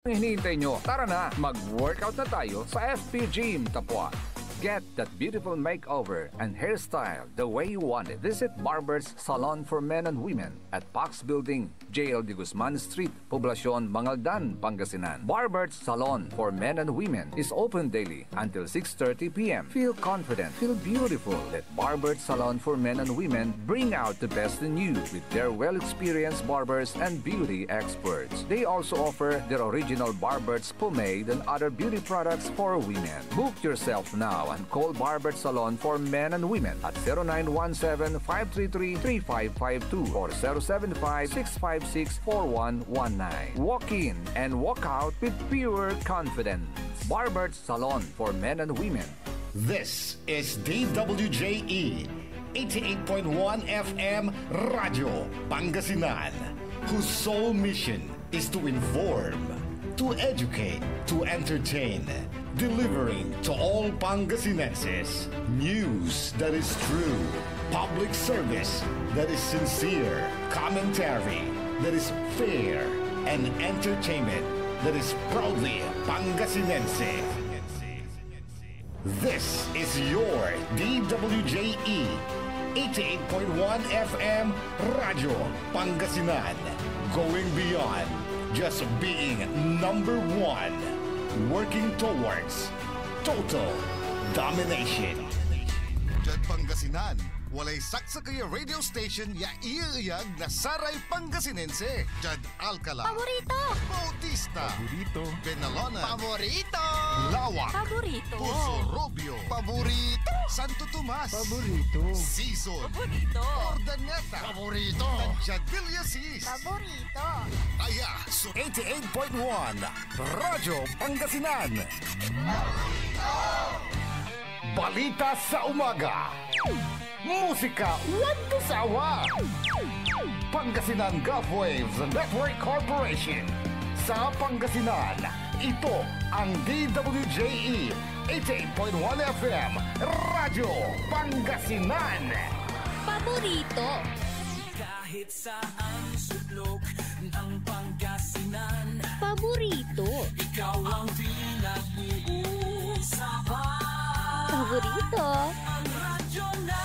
Hinihintay nyo, tara na, mag-workout na tayo sa FP Gym Tapua. Get that beautiful makeover and hairstyle the way you want it. Visit Barber's Salon for Men and Women at Pax Building, JL de Guzman Street, Poblacion, Mangaldan, Pangasinan. Barber's Salon for Men and Women is open daily until 6:30 p.m. Feel confident, feel beautiful. Let Barber's Salon for Men and Women bring out the best in you with their well-experienced barbers and beauty experts. They also offer their original Barber's pomade and other beauty products for women. Book yourself now and call Barber's Salon for Men and Women at 0917-533-3552 or 075-656-4119. Walk in and walk out with pure confidence. Barber's Salon for Men and Women. This is DWJE 88.1 FM Radio Pangasinan, whose sole mission is to inform, to educate, to entertain, delivering to all Pangasinenses news that is true, public service that is sincere, commentary that is fair, and entertainment that is proudly Pangasinense. This is your DWJE 88.1 FM Radio Pangasinan, going beyond just being number one, working towards total domination. Diyan Pangasinan, walay saksa kaya radio station ya iiyag na Saray Pangasinense. Diyan Alcala, Paborito! Bautista, Paborito. Benalona, Paborito! Lawak, Paborito! Puso Robio, Paborito, Santo Tomas, Paborito. Season, Paborito! Ordaneta, Paborito, Tantiad Villasis, Paborito! Kaya, so 88.1 Radyo Pangasinan. Balita sa umaga. Musika walang sawa. Pangasinan Gulf Waves Network Corporation. Sa Pangasinan, ito ang DWJE 88.1 FM Radyo Pangasinan. Paborito! Kahit saan sulok ng Pangasinan, Paborito! ikaw ang pinag-uusapan. Paborito! Ang radyo na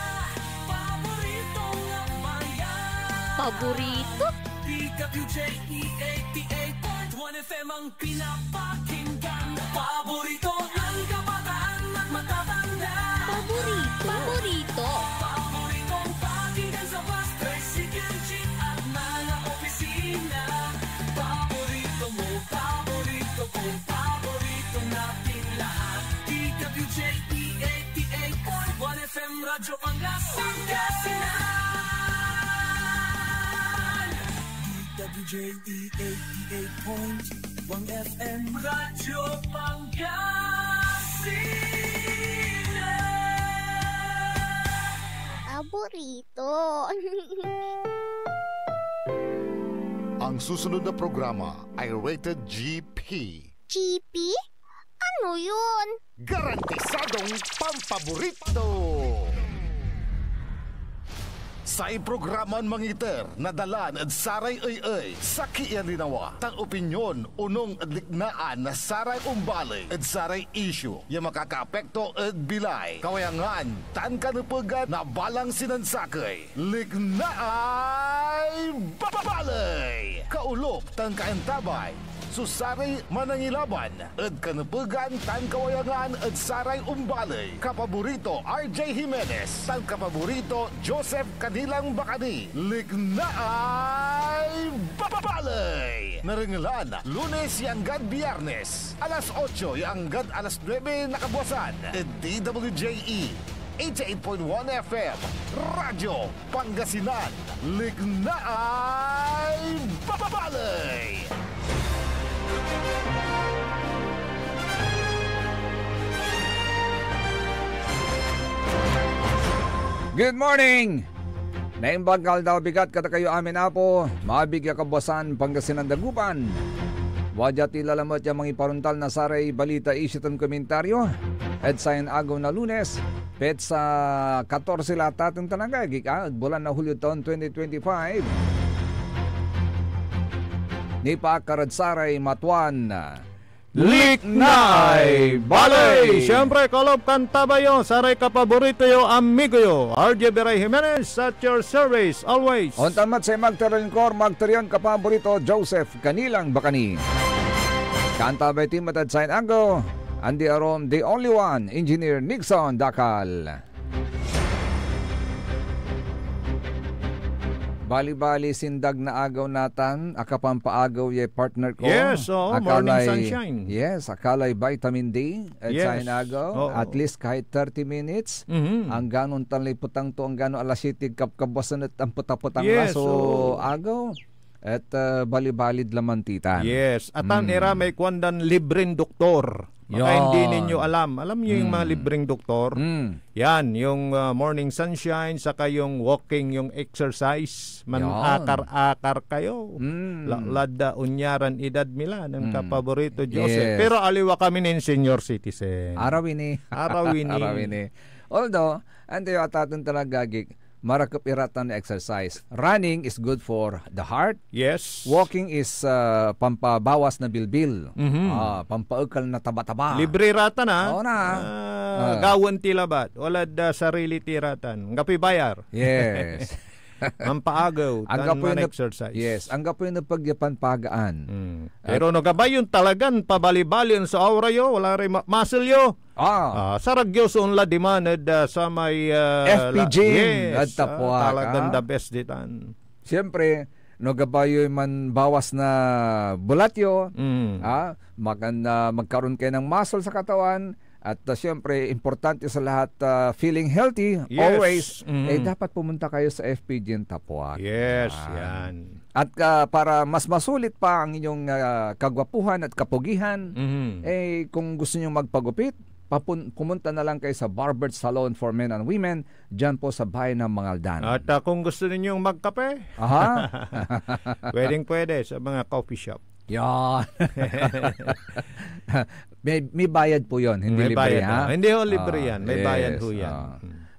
paborito ng bayan. Paborito! DWJE 88.1 FM ang pinapakinggan. Paborito ng kabataan at matatanda. Paborito! Paborito! Paboritong pakinggan sa bus, tricycle, jeep at mga opisina. Paborito mo, paborito ko, paborito natin lahat. DWJE 88.1 FM Radyo Pangasinan. DWJE 88.1 FM Radyo Pangasinan. Paborito! ang susunod na programa ay rated GP. GP? Ano yun? Garantisadong pampaborito. Sa iprograman mangiter, nadalan at saray ay sa kiyan linawa. Tang opinyon, unong adliknaan na saray umbali at saray issue. Yung makakaapekto at bilay. Kawayangan, tan kanupugan na balang sinansakay. Lignaay babalay. Kaulop, tan kaentabay. Susari manangilaban at kanupugan tan kawayangan at saray umbalay. Kapaborito RJ Jimenez, tan kapaborito Joseph Kanilang Bakani. Lignaay babalay. Naringalan, Lunes yanggad Biyernes, alas 8 yanggad alas 9 nakabuasan. At DWJE 88.1 FM Radyo Pangasinan. Lignaay babalay. Good morning! Naimbangkal daw bigat kata kayo amin apo, mabigya kabasan Pangasinan Dagupan. Wadya tilalamot yung mga iparuntal na saray balita isiton komentaryo. Ed sayan agaw na Lunes, pet sa 14 latatong tanagay, bulan na Hulyo taon 2025. ni Pakaradsaray Matuan. Liknay Balay! Siyempre, kalob kanta ba yun? Saray ka paborito yo, amigo yo. RJ Beray Jimenez at your service always. Ontamat sa magtarenkor, magtarion ka paborito, Joseph Kanilang Bakani. Kanta ba timatad sa Ango, Andy Arom, the only one, Engineer Nixon Dakal. Bali-bali sindag na agaw natan, akapampaagaw ye partner ko. Yes, morning sunshine. Yes, akalay vitamin D at Yes. sa inagaw. At least kahit 30 minutes. Ang ganon tanlay putang to, ang ganon alasitig kapkabasan at ang putaputang Yes, laso agaw. At bali-balid laman titan. Yes, atan era may kwandan libreng doktor. Baka Yan. hindi ninyo alam. Alam niyo yung mga libreng doktor? Yan, yung morning sunshine, saka yung walking, yung exercise. Akar-akar kayo. Lada unyaran edad mila ng kapaborito Joseph. Yes. Pero aliwa kami nin senior citizen. Arawini. Arawini. Although, ante yung atatong talaga gig, marakap iratan na exercise. Running is good for the heart. Yes. Walking is pampabawas na bilbil. Pampaukal na taba-taba. Libre ratan ha? Oo na. Gawan tilabat. Wala da sarili tiratan. Ngapi bayar. Yes. Mampaagaw. Tan man exercise. Yes. Ang gapoy na pagyapan pagaan. Pero nagabayon talagan pabali-bali sa aura yo. Wala rin muscle yo. Saragyo sa unla dimanad sa may FPG. Yes. Talagang the best ditan. Siyempre, nagabayo man bawas na bulatyo. Magkaroon kayo ng muscle sa katawan. At siyempre, importante sa lahat, feeling healthy, Yes. always, dapat pumunta kayo sa FPG Tapuac. Yes, yan. At para mas masulit pa ang inyong kagwapuhan at kapugihan, kung gusto nyo magpagupit, pumunta na lang kayo sa Barber Salon for Men and Women, dyan po sa bayan ng Mangaldan. At kung gusto ninyong magkape, pwede sa mga coffee shop. Yan. may bayad po yon, hindi May libre. bayad, Hindi ho libre yan. May bayad ho yan.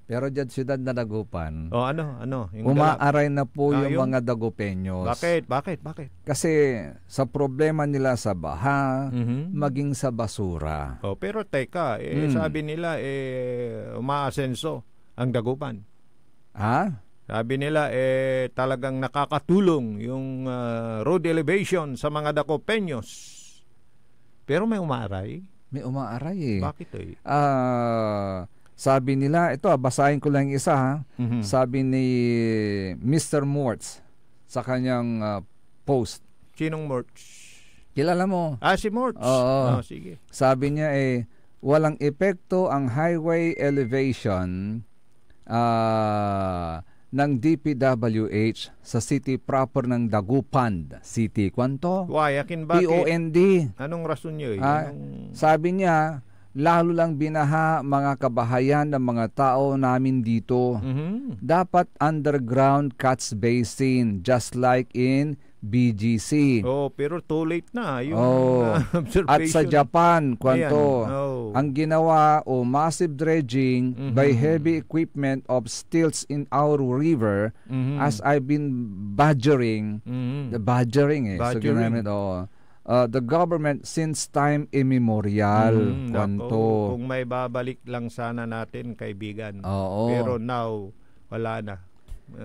Pero dyan, siyudad na Dagupan, ano? umaaray na po yung yung mga Dagupeños. Bakit? Kasi sa problema nila sa baha, maging sa basura. Pero teka, sabi nila, umaasenso ang Dagupan. Sabi nila, talagang nakakatulong yung road elevation sa mga Dagupeños. Pero may umaaray. May umaaray eh. Bakit Sabi nila, ito basahin ko lang isa Sabi ni Mr. Mortz sa kanyang post. Sinong Mortz? Kilala mo? Si Mortz. Oo. Sige. Sabi niya walang epekto ang highway elevation ng DPWH sa city proper ng Dagupan City. Kwanto? Why? Akin bakit? POND. Anong rason nyo? Sabi niya, lalo lang binaha mga kabahayan ng mga tao namin dito. Dapat underground catch basin just like in BGC. Pero too late na yung observation. At sa Japan, kwanto, Ayan. ang ginawa massive dredging by heavy equipment of stilts in our river as I've been badgering. The badgering So ginamit, the government since time immemorial. Kwanto. Kung may babalik lang sana natin, kaibigan. Pero now, wala na.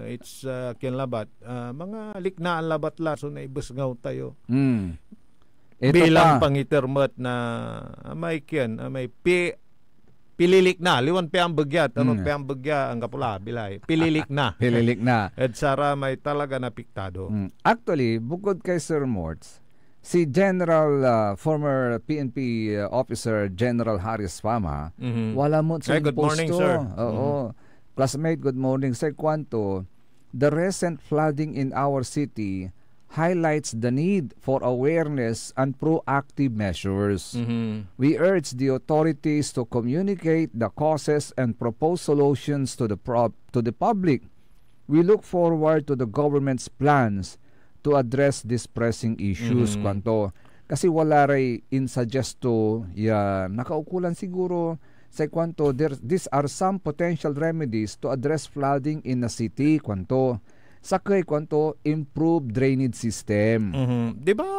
It's kinlabat. Mga liknaan labat la, so naibusgaw tayo. Ito bilang pa. pangitermat na may pililik na. Liwan pe ang bagyat. Ano pe ang bagya ang kapula? Bilay. Pililik na. Pililik na. At sara may talaga napiktado. Actually, bukod kay Sir Mortz, si General, former PNP officer General Harris Fama, wala mo sa Good morning, posto. sir. Classmate, good morning. Sir Kwanto, the recent flooding in our city highlights the need for awareness and proactive measures. We urge the authorities to communicate the causes and propose solutions to the public. We look forward to the government's plans to address these pressing issues. Kwanto, kasi wala ray insuggesto nakaukulan siguro sa kwanto these are some potential remedies to address flooding in the city. Kwanto, sakay kwanto improve drainage system. Di ba,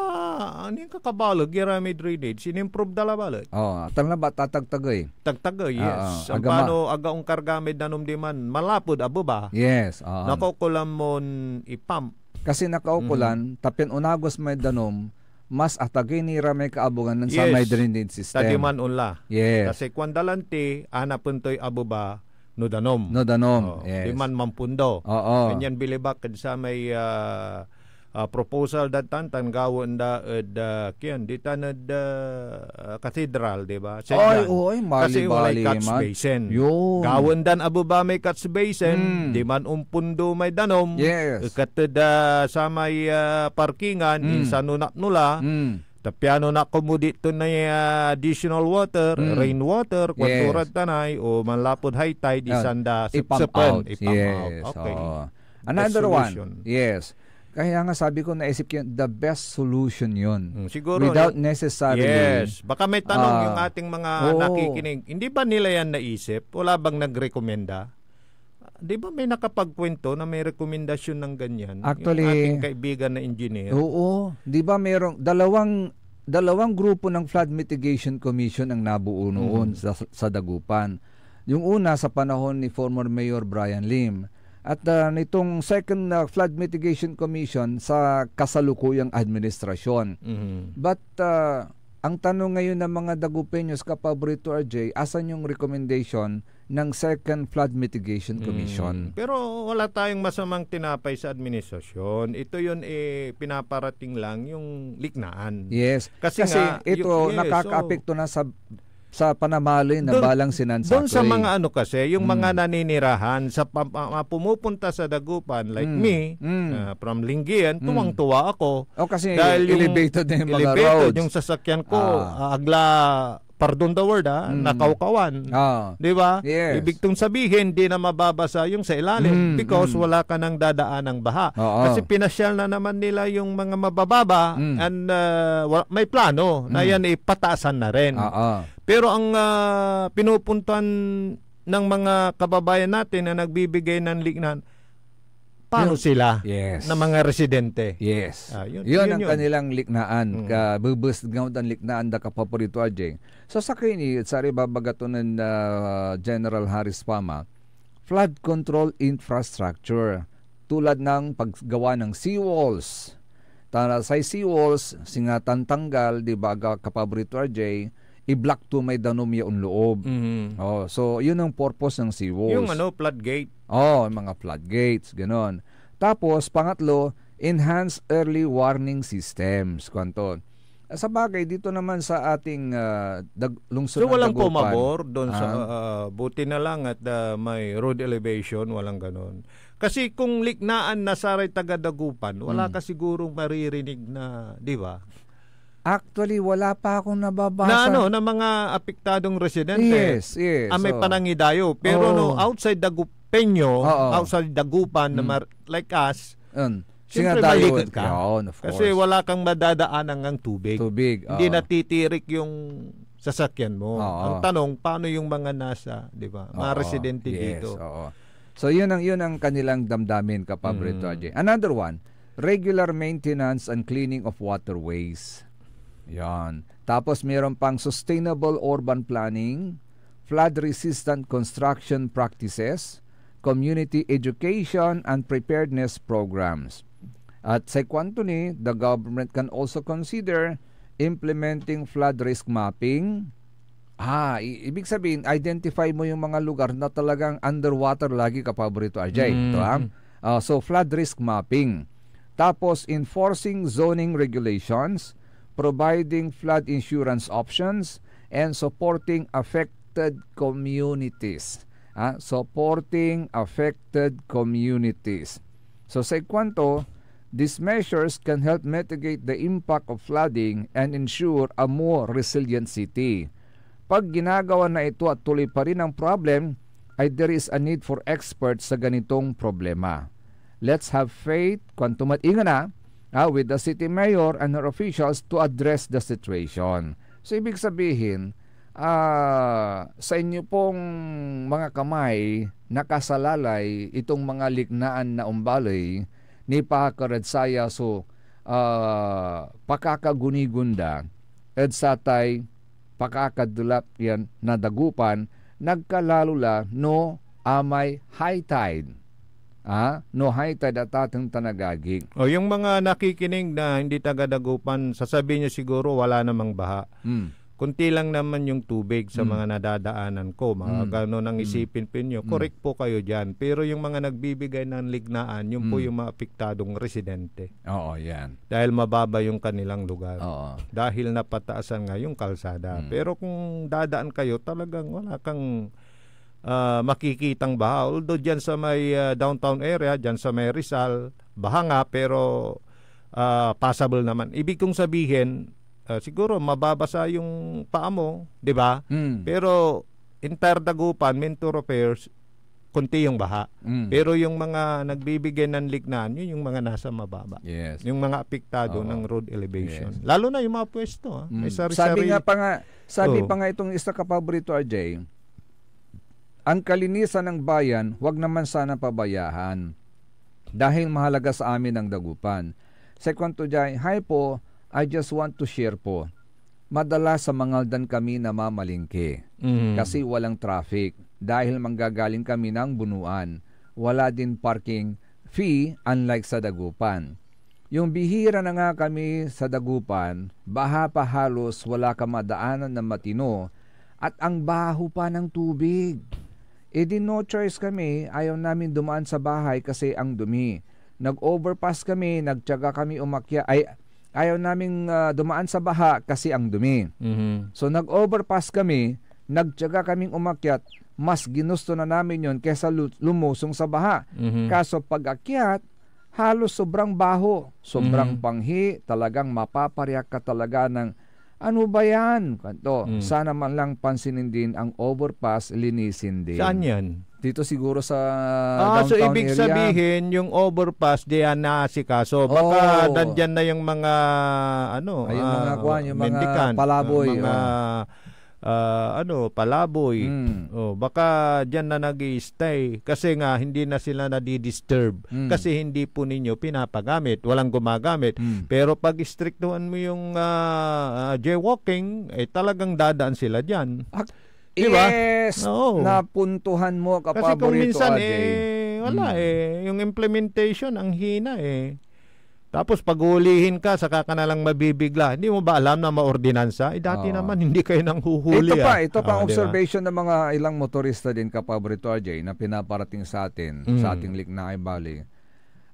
ano yung kakabalog, may drainage, in-improve dala balot? Tala ba tatagtagay? Tagtagay, yes. Ang agama. paano agaong kargamid na numdiman, malapod, abo ba? Yes. Nakukulam mo ipump. Kasi nakaukulan, tapin unagos may danom, mas atagay ni ramay kaabungan sa may drainage system. Tadiman unla. Yes. Kasi kung dalanti, anapuntoy abo ba, no danom. Yes. Di man mampundo. Ganyan bilibak sa may proposal datan gawon da kiyan di tanad cathedral, di ba? Kasi walay catch basin. Gawon dan abo ba may catch basin, di man umpundo may danom. Yes. Katid sa may parkingan insanunak nula. Tapiano na kumudito na additional water, rainwater, kwanturad tanay, o manlapod high tide, isanda ipump out. Okay. Another one. Yes. Kaya nga sabi ko, naisip ko the best solution yun. Siguro. Without necessarily. Yes. Baka may tanong yung ating mga nakikinig. Hindi ba nila yan naisip? Wala bang nagrekomenda? Di ba may nakapagkwento na may rekomendasyon ng ganyan? Actually, yung ating kaibigan na engineer. Oo. Di ba mayroong dalawang grupo ng Flood Mitigation Commission ang nabuo noon sa Dagupan. Yung una sa panahon ni former Mayor Brian Lim. At nitong second Flood Mitigation Commission sa kasalukuyang administrasyon. But ang tanong ngayon ng mga Dagupeños, Kapaborito RJ, asan yung recommendation ng second Flood Mitigation Commission? Pero wala tayong masamang tinapay sa administrasyon. Ito yun pinaparating lang yung liknaan. Yes. Kasi ito nakaka-apekto na sa panamali na balang sinansakoy. Doon sa mga kasi, yung mga naninirahan sa pumupunta sa Dagupan like me, from Lingian, tuwang-tuwa ako. Kasi dahil elevated na yung mga roads. Yung sasakyan ko, pardon the word, nakaukawan. Di ba? Yes. Ibig tong sabihin, di na mababasa yung sa ilalim because wala ka nang dadaan ng baha. Kasi pinasyal na naman nila yung mga mabababa and may plano na yan ipataasan na rin. Pero ang pinupuntan ng mga kababayan natin na nagbibigay ng lignan, paano sila na mga residente? Yes. Yun ang kanilang liknaan. Bubus ang liknaan da Kapaborito RJ. So sa kini, sari babagaton ng General Harris Pama, flood control infrastructure. Tulad ng paggawa ng seawalls. Sa seawalls, singatan tanggal, di ba Kapaborito RJ, i-block to may danom yung loob. So yun ang purpose ng seawalls. Yung floodgate. Yung mga floodgates, ganon. Tapos, pangatlo, enhance early warning systems. Kwanto. Sa bagay, dito naman sa ating lungsod ng Dagupan. So, walang pumabor doon sa, buti na lang at may road elevation, walang ganon. Kasi kung liknaan na saray taga-Dagupan, wala ka sigurong maririnig na, di ba? Actually, wala pa akong nababasa. Na mga apektadong residente. Yes. May panangidayo. Pero outside Dagupeño, outside Dagupan, na like us, siyempre malikot ka. Kasi wala kang madadaanan ng tubig. Hindi natitirik yung sasakyan mo. Ang tanong, paano yung mga nasa, di ba? Mga residente dito. So, yun ang kanilang damdamin, Kapaborito RJ. Another one, regular maintenance and cleaning of waterways. Yan. Tapos mayroon pang sustainable urban planning, flood-resistant construction practices, community education and preparedness programs. At sa kwanto ni, the government can also consider implementing flood risk mapping. Ibig sabihin, identify mo yung mga lugar na talagang underwater lagi, Kapaborito RJ. So, flood risk mapping. Tapos, enforcing zoning regulations, providing flood insurance options, and supporting affected communities. Supporting affected communities. So sa ikwanto, these measures can help mitigate the impact of flooding and ensure a more resilient city. Pag ginagawa na ito at tuloy pa rin ang problem, ay there is a need for experts sa ganitong problema. Let's have faith, kung tumatinga na, with the city mayor and her officials to address the situation. So, ibig sabihin, sa inyo pong mga kamay, nakasalalay itong mga liknaan na umbaloy ni pakakaredsaya so pakakagunigunda ed satay pakakadulap yan nadagupan nagkalalula no amay high tide. No high tide at atang tanagaging. O yung mga nakikinig na hindi taga-Dagupan, sasabihin nyo siguro wala namang baha. Kunti lang naman yung tubig sa mga nadadaanan ko. Mga gano'n ang isipin pinyo. Correct po kayo dyan. Pero yung mga nagbibigay ng lignaan, yung po yung mga apektadong residente. Oo, yan. Dahil mababa yung kanilang lugar. Oo. Dahil napataasan nga yung kalsada. Pero kung dadaan kayo, talagang wala kang makikitang baha. Although dyan sa may downtown area, dyan sa may Rizal, baha nga pero passable naman. Ibig kong sabihin, siguro mababasa yung paa mo, 'di ba? Pero entire Dagupan, Minto Repairs, kunti yung baha. Pero yung mga nagbibigay ng lignaan, yun yung mga nasa mababa. Yes. Yung mga apektado ng road elevation. Lalo na yung mga pwesto, may Sabi pa nga itong isa kapaborito, RJ, ang kalinisan ng bayan, wag naman sana pabayaan. Dahil mahalaga sa amin ang Dagupan. Second to dyan, hi po, I just want to share po. Madalas sa Mangaldan kami namamalingke kasi walang traffic dahil manggagaling kami ng Bunuan. Wala din parking fee unlike sa Dagupan. Yung bihira na nga kami sa Dagupan, baha pa halos wala ka madaanan na matino at ang baho pa ng tubig. E di no choice kami, ayaw namin dumaan sa bahay kasi ang dumi. Nag-overpass kami, nagtiyaga kami ayaw naming dumaan sa baha kasi ang dumi. So nag-overpass kami, nagtiyaga kaming umakyat, mas ginusto na namin yon kesa lumusong sa baha. Kaso pag-akyat, halos sobrang baho, sobrang panghi, talagang mapapariyak ka talaga ng ano ba yan? Sana man lang pansinin din ang overpass, linisin din. Saan yan? Dito siguro sa downtown so ibig area. sabihin yung overpass diyan na si kaso baka nandiyan na yung mga yung mga kuwan, yung mendicant, mga palaboy, mga palaboy. Baka diyan na nag-i-stay kasi nga hindi na sila nadi-disturb kasi hindi po ninyo pinapagamit, walang gumagamit. Pero pag istriktuhan mo yung jaywalking, talagang dadaan sila diyan. Diba? Yes, napuntuhan mo kapaborito. Kasi kung minsan wala yung implementation ang hina Tapos pag ulihin ka, saka ka na lang mabibigla. Hindi mo ba alam na maordinansa? Dati naman hindi kayo nang huhuli. Ito pa observation ng mga ilang motorista din kapaborito, RJ, na pinaparating sa atin, sa ating Liknaay Valley.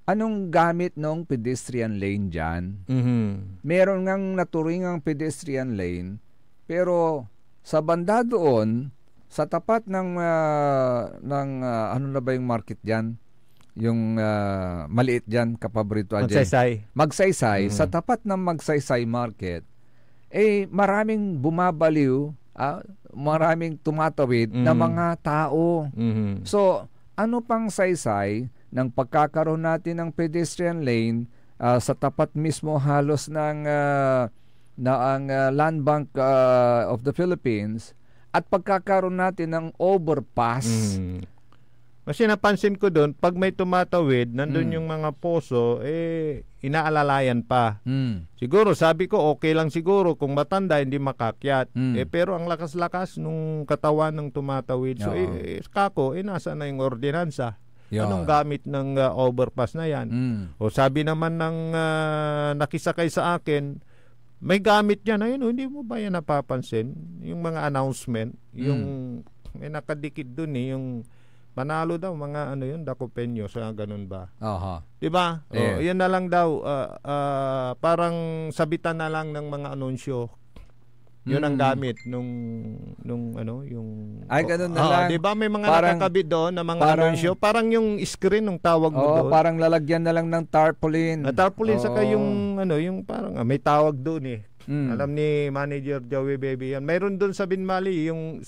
Anong gamit ng pedestrian lane dyan? Meron ngang naturingang pedestrian lane, pero sa banda doon, sa tapat ng ano na ba yung market dyan? Yung maliit dyan, kapaborito. Magsaysay. Sa tapat ng Magsaysay Market, maraming bumabaliw, maraming tumatawid na mga tao. So, ano pang saysay ng pagkakaroon natin ng pedestrian lane sa tapat mismo halos ng ang Land Bank of the Philippines at pagkakaroon natin ng overpass. Kasi napansin ko doon, pag may tumatawid, nandun yung mga poso, inaalalayan pa. Siguro, sabi ko, okay lang siguro kung matanda, hindi makakyat. Pero ang lakas-lakas nung katawan ng tumatawid. So, kako, nasa na yung ordinansa? Anong gamit ng overpass na yan? O sabi naman ng nakisakay sa akin, may gamit yan. Ayun, hindi mo ba yan napapansin? Yung mga announcement, yung may nakadikit doon yung panalo daw mga Dakupenyo sa ganun ba? Diba? Yan na lang daw parang sabitan na lang ng mga anunsyo. Yun ang gamit nung yung ganun na lang. Diba may mga nakakabit doon na mga anunsyo, parang yung screen ng tawag mo doon. Parang lalagyan na lang ng tarpaulin. Tarpaulin saka yung yung parang may tawag doon Alam ni Manager Joey Baby yan. Mayroon doon sa Binmali yung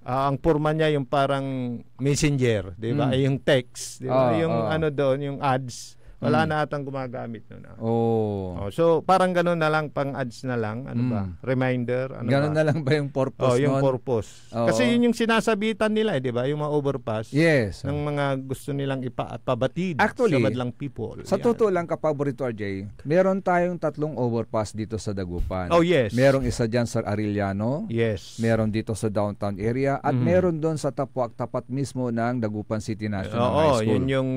ang forma niya yung parang messenger, 'di ba? Yung text, 'di ba? Yung doon, yung ads. Wala na atang gumagamit nun. Oh. So parang ganun na lang, pang ads na lang, ano ba? Reminder, ano Ganun ba? na lang ba yung purpose yung nun? purpose. Oo. Kasi yun yung sinasabitan nila, 'di ba? Yung mga overpass. Yes. Ng mga gusto nilang ipabatid Actually, sa madlang people. Sa Yan. totoo lang, kapaborito RJ, meron tayong 3 overpass dito sa Dagupan. Oh, yes. Merong isa dyan sa Arellano. Yes. Meron dito sa downtown area. At meron doon sa Tapuak, tapat mismo ng Dagupan City National High School. Yun yung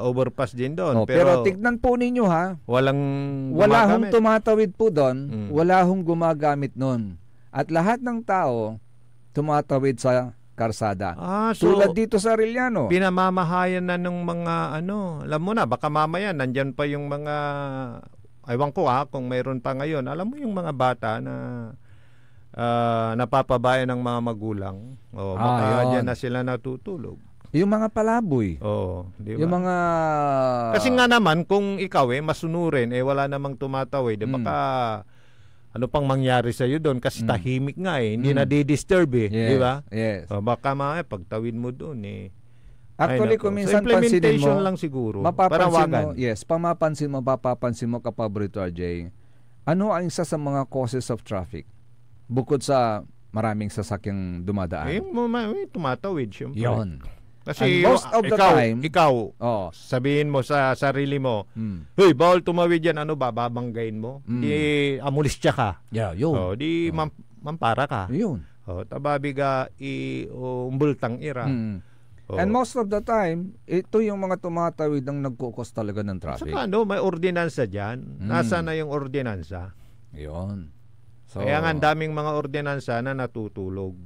overpass din doon. Pero tignan po ninyo ha, wala hong tumatawid po doon, wala hong gumagamit nun. At lahat ng tao tumatawid sa karsada. So, tulad dito sa Arellano. Pinamamahayan na ng mga alam mo na, baka mamaya nandyan pa yung mga, aywan ko kung mayroon pa ngayon. Alam mo yung mga bata na napapabayan ng mga magulang. Baka dyan na sila natutulog. Yung mga palaboy. Di ba? Yung mga... Kasi nga naman, kung ikaw masunurin, wala namang tumatawid, baka ano pang mangyari sa iyo doon kasi tahimik nga hindi na di-disturb Yes. di ba? Yes. Baka pagtawid mo doon Actually, kung minsan implementation pansinin mo, lang siguro. Mapapansin mo kapaborito RJ, ano ang isa sa mga causes of traffic? Bukod sa maraming sasakyang dumadaan. Tumatawid siyempre. Yun. Kasi most of the time, ikaw sabihin mo sa sarili mo, "Hoy, bawal tumawid yan, babanggain mo." Di amulistya ka. Yun. Di mampara ka. Yun. Tababiga umbultang ira. And most of the time, ito yung mga tumatawid ang nagkukos talaga ng traffic. Saka may ordinansa dyan. Nasaan na yung ordinansa? Yun. So, kaya nga ang daming mga ordinansa na natutulog.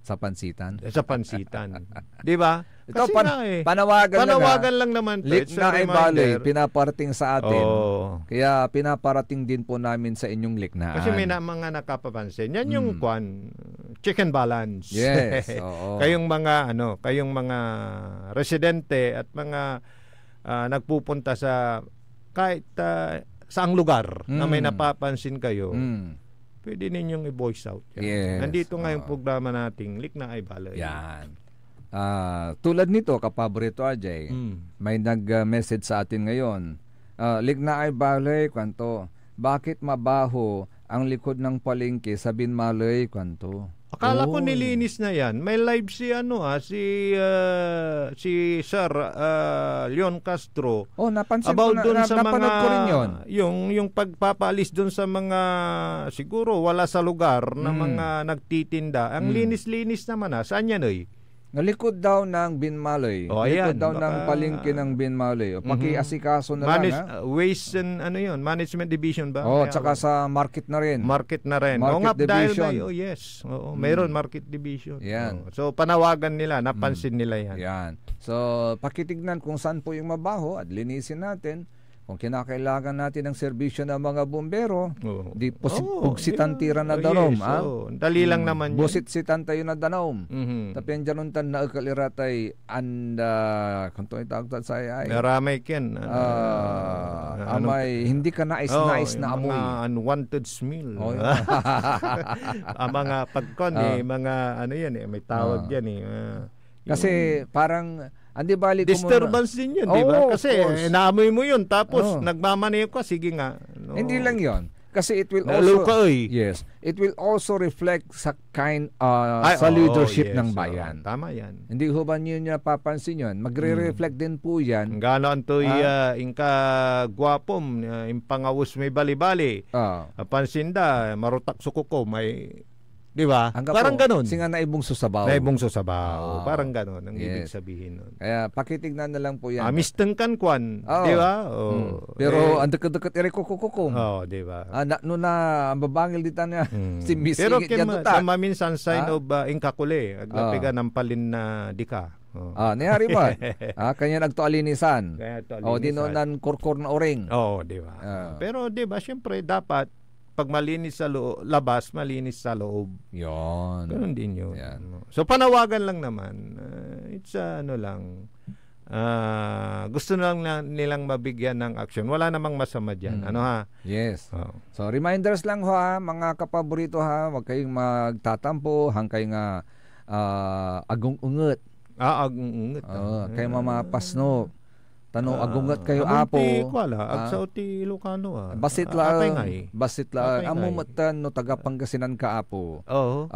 Sa pansitan? Sa pansitan. Di ba? Ito, Kasi panawagan lang naman. Likna ay Balay, pinaparating sa atin. Kaya pinaparating din po namin sa inyong liknaan. Kasi may mga nakapapansin. Yan yung check and balance. Yes. Kayong mga residente at mga nagpupunta sa kahit saang lugar na may napapansin kayo. Pwede ninyong i-voice out. Yes. Nandito nga yung programa nating Likna ay Balay. Yan. Tulad nito, kapaborito RJ, may nag-message sa atin ngayon. Likna ay Balay, kwanto. Bakit mabaho ang likod ng palengke sa Binmalay, kwanto? Akala ko nilinis na yan. May live si Sir Leon Castro. Napansin about ko dun sa napanood ko rin yun. Yung pagpapaalis doon sa mga siguro wala sa lugar na mga nagtitinda. Ang linis-linis naman Saan yan Nalikod daw ng Binmalay. Likod daw ng palengke ng Binmalay. Pakiasikaso na lang. Waste and Management Division ba? Tsaka sa market na rin. Market na rin. Market division. Yes. Mayroon market division. Yan. So panawagan nila, napansin nila yan. Yan. So pakitignan kung saan po yung mabaho at linisin natin. Kung kinakailangan natin ng serbisyo ng mga bumbero, di pugsitan tira na danom. Dali lang naman yun. Busit-sitan tayo na danom. Tapi ang dyanon tan na akaliratay kung ito itawag sa ay maramay ken. Amay, hindi ka nais-nais na amoy. Mga unwanted smell. Ang mga mga may tawag yan Kasi parang disturbance din yun, di ba? Kasi naamoy mo yun, tapos nagmamaneho ka, sige nga. Hindi lang yun. Kasi it will it will also reflect sa sa leadership ng bayan. Tama yan. Hindi ho ba niyo napapansin yun? Magre-reflect din po yan. Gano'n to inka gwapom, impangawos may bali-bali. Pansin da, marutak sukuko, may... Di ba? Parang ganun. Singa naibong susabaw. Parang ganun ang ibig sabihin nun. Kaya pakitignan na lang po yan. Misteng kankwan. Di ba? Pero ang dekat-dekat ere kukukukum. Di ba? No na ang babangil dito niya. Si Miss pero Ingit yan tuta. Pero maminsan sign of inkakule. Aglapiga ng palin na dika. Nihari ba? Kanya nagtualinisan. Di noon kurkur na oring. Di ba? Pero di ba, syempre dapat pag malinis sa labas, malinis sa loob. Yon. Ganun din yun. So panawagan lang naman. It's lang. Gusto lang nilang mabigyan ng action. Wala namang masama dyan. Yes. So reminders lang mga kapaborito huwag kayong magtatampo, hangkay nga agong-unget. Agong-unget. Kay mamapasno. Tanong agungat kayo apo. Kwala, agsaw ti Ilocano Basit Apay lang. ngay. Basit lang. Apay Amo ngay. matan no taga Pangasinan ka apo. Oo.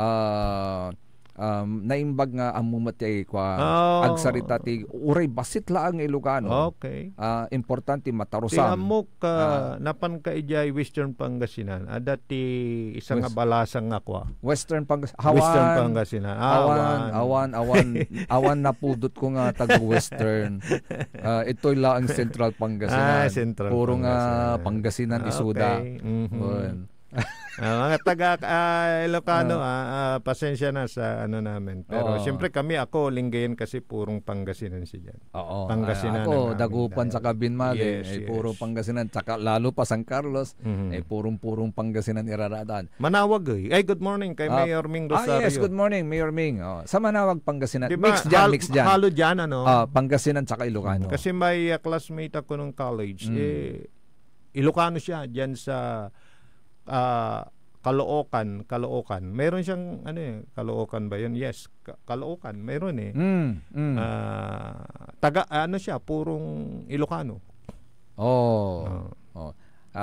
Naimbag nga amumat ay kwa Oh. agsarita ti uray basit lang Ilocano. Okay. Importante Ti matarusan. amok napan ka ijay Western Pangasinan. Ada ti isa nga West- balasang nga kwa. Western Western Pangasinan. Awan na pudot ko nga taga Western. Ito'y laang Central Pangasinan. Central Puro nga Pangasinan. Pangasinan isuda. Okay. Mhm. Yun. Mga taga Ilocano, pasensya na sa ano namin. Pero Oo. siyempre ako, Lingayen kasi purong Pangasinan siya dyan. Oo. Pangasinan Ako, ang dagupan amin sa Kabinmali. Yes, yes. Puro Pangasinan. Tsaka lalo pa San Carlos. Mhm. Purong Pangasinan iraradaan. Manawag Ay, good morning kay Mayor Ming Rosario. Yes, good morning, Mayor Ming. Sa Manawag, Pangasinan. Diba, Mix dyan. Halo dyan, ano? Pangasinan tsaka Ilocano. Kasi may classmate ako nung college. Ilocano siya dyan sa Caloocan. Meron siyang Caloocan ba 'yun? Yes, Caloocan. Meron eh. Taga siya, purong Ilocano.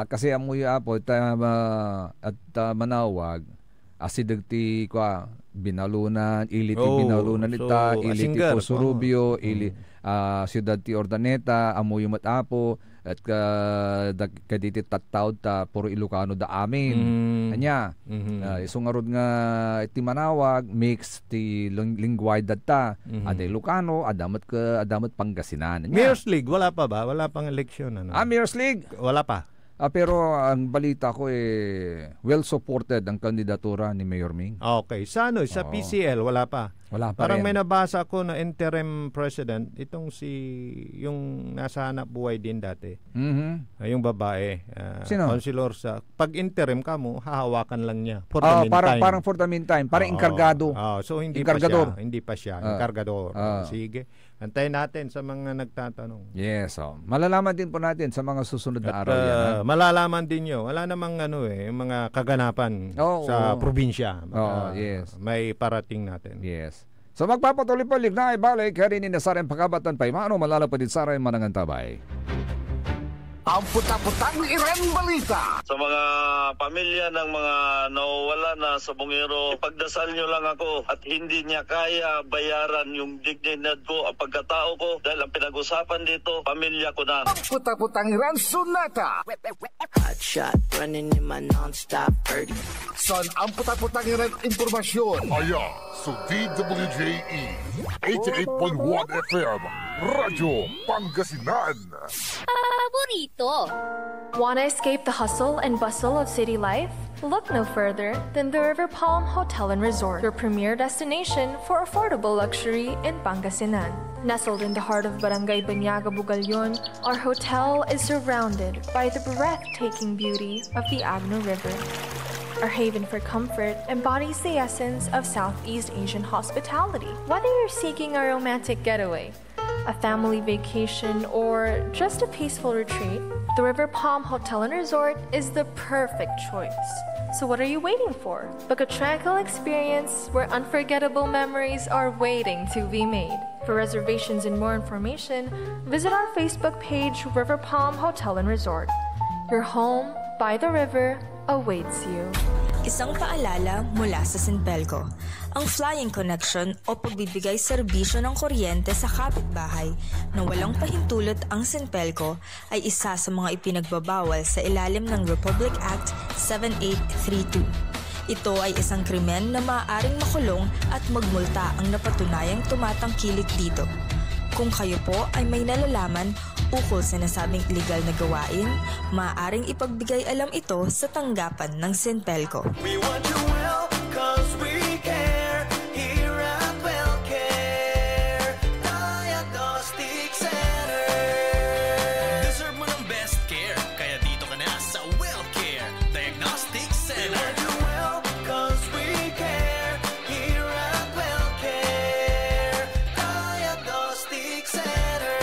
Kasi amoy apo at Manawag asidag ti kwa binalunan, iliti binalunan ita, iliti Asinger. po Surubio, Ciudad ti Ordaneta, amoy matapo at kaditi tattawd ta puro Ilocano da amin. Anya, isungarod nga iti Manawag mix ti lingway datta. Ada Ilocano, adamat Pangasinan. Anya. Mayor's League wala pa ba? Wala pang eleksyon Mayor's League. Wala pa. Pero ang balita ko well supported ang kandidatura ni Mayor Ming. Okay, sa PCL wala pa. Wala pa Parang rin. may nabasa ko na interim president, itong yung nasa hanap buhay din dati. Yung babae. Sino? Councilor sa pag interim ka mo, hahawakan lang niya for the meantime. Parang for the meantime, parang enkargado. So hindi Enkargador. pa siya, enkargador. Sige. Antayin natin sa mga nagtatanong. Yes, malalaman din po natin sa mga susunod na araw yan. Malalaman din nyo, wala namang yung mga kaganapan sa probinsya. Yes. May parating natin. Yes. So magpapatuloy po lignay balik kaya rin inasarang pagkabatan pa imano malalapad saray manangan tabay. Ang puta-putang Iren Balita. Sa mga pamilya ng mga nawawala na sa bungero, pagdasal nyo lang ako at hindi niya kaya bayaran yung dignidad ko, ang pagkatao ko dahil ang pinag-usapan dito, pamilya ko na. Ang puta-putang Iren Sunata. Hot shot running in my non-stop 30. Son ang puta-putang Iren Impormasyon. Aya, so DWJE 88.1 FM, Radyo Pangasinan. Paborito. Want to escape the hustle and bustle of city life? Look no further than the River Palm Hotel and Resort, your premier destination for affordable luxury in Pangasinan. Nestled in the heart of Barangay Banyaga, Bugalyon, our hotel is surrounded by the breathtaking beauty of the Agno River. Our haven for comfort embodies the essence of Southeast Asian hospitality. Whether you're seeking a romantic getaway, a family vacation, or just a peaceful retreat, the River Palm Hotel and Resort is the perfect choice. So what are you waiting for? Book a tranquil experience where unforgettable memories are waiting to be made. For reservations and more information, visit our Facebook page, River Palm Hotel and Resort. Your home by the river awaits you. Isang paalala mula sa Sinpelco. Ang Flying Connection o pagbibigay serbisyo ng kuryente sa kapitbahay na walang pahintulot ang Sinpelco ay isa sa mga ipinagbabawal sa ilalim ng Republic Act 7832. Ito ay isang krimen na maaaring makulong at magmulta ang napatunayang tumatangkilik dito. Kung kayo po ay may nalalaman ukol sa nasabing illegal na gawain, maaaring ipagbigay alam ito sa tanggapan ng Sinpelco. We want you well, cause we care. Here at WellCare Diagnostic Center. Deserve mo ng best care, kaya dito ka na sa WellCare Diagnostic Center. We want you well, cause we care. Here at WellCare Diagnostic Center.